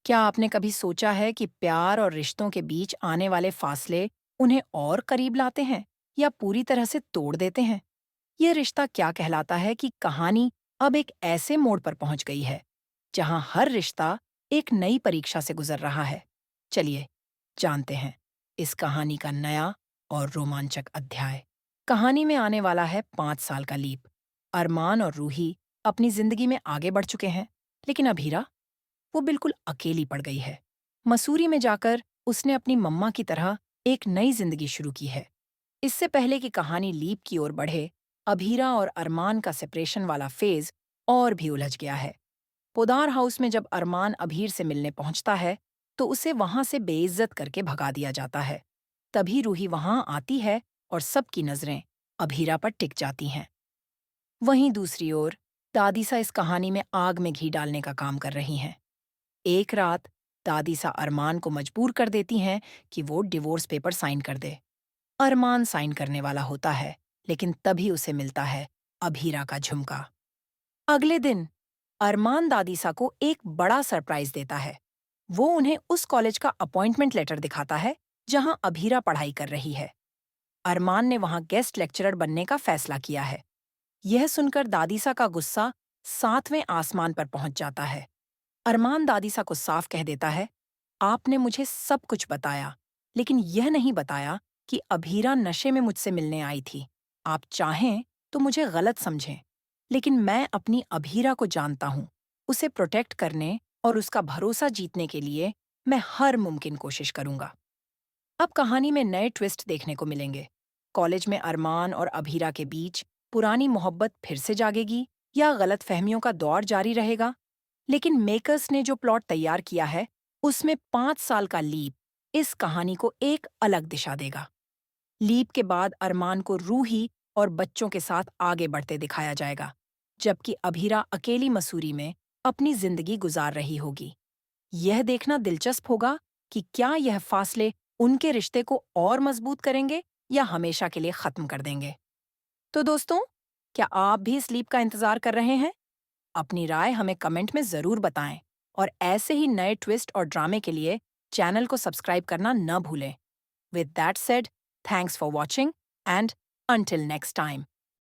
क्या आपने कभी सोचा है कि प्यार और रिश्तों के बीच आने वाले फासले उन्हें और करीब लाते हैं या पूरी तरह से तोड़ देते हैं? यह रिश्ता क्या कहलाता है कि कहानी अब एक ऐसे मोड़ पर पहुंच गई है जहां हर रिश्ता एक नई परीक्षा से गुजर रहा है। चलिए जानते हैं इस कहानी का नया और रोमांचक अध्याय। कहानी में आने वाला है 5 साल का लीप। अरमान और रूही अपनी जिंदगी में आगे बढ़ चुके हैं, लेकिन अभीरा वो बिल्कुल अकेली पड़ गई है। मसूरी में जाकर उसने अपनी मम्मा की तरह एक नई जिंदगी शुरू की है। इससे पहले कि कहानी लीप की ओर बढ़े, अभीरा और अरमान का सेपरेशन वाला फेज और भी उलझ गया है। पोदार हाउस में जब अरमान अभीर से मिलने पहुंचता है, तो उसे वहां से बेइज्जत करके भगा दिया जाता है। तभी रूही वहां आती है और सबकी नजरें अभीरा पर टिक जाती हैं। वहीं दूसरी ओर दादीसा इस कहानी में आग में घी डालने का काम कर रही हैं। एक रात दादीसा अरमान को मजबूर कर देती हैं कि वो डिवोर्स पेपर साइन कर दे। अरमान साइन करने वाला होता है, लेकिन तभी उसे मिलता है अभीरा का झुमका। अगले दिन अरमान दादीसा को एक बड़ा सरप्राइज देता है। वो उन्हें उस कॉलेज का अपॉइंटमेंट लेटर दिखाता है जहां अभीरा पढ़ाई कर रही है। अरमान ने वहां गेस्ट लेक्चरर बनने का फैसला किया है। यह सुनकर दादीसा का गुस्सा 7वें आसमान पर पहुंच जाता है। अरमान दादीसा को साफ कह देता है, आपने मुझे सब कुछ बताया, लेकिन यह नहीं बताया कि अभीरा नशे में मुझसे मिलने आई थी। आप चाहें तो मुझे गलत समझें, लेकिन मैं अपनी अभीरा को जानता हूँ। उसे प्रोटेक्ट करने और उसका भरोसा जीतने के लिए मैं हर मुमकिन कोशिश करूंगा। अब कहानी में नए ट्विस्ट देखने को मिलेंगे। कॉलेज में अरमान और अभीरा के बीच पुरानी मोहब्बत फिर से जागेगी या गलतफहमियों का दौर जारी रहेगा? लेकिन मेकर्स ने जो प्लॉट तैयार किया है, उसमें 5 साल का लीप इस कहानी को एक अलग दिशा देगा। लीप के बाद अरमान को रूही और बच्चों के साथ आगे बढ़ते दिखाया जाएगा, जबकि अभीरा अकेली मसूरी में अपनी जिंदगी गुजार रही होगी। यह देखना दिलचस्प होगा कि क्या यह फासले उनके रिश्ते को और मजबूत करेंगे या हमेशा के लिए खत्म कर देंगे। तो दोस्तों, क्या आप भी इस लीप का इंतजार कर रहे हैं? अपनी राय हमें कमेंट में जरूर बताएं और ऐसे ही नए ट्विस्ट और ड्रामे के लिए चैनल को सब्सक्राइब करना न भूलें। With that said, thanks for watching and until next time.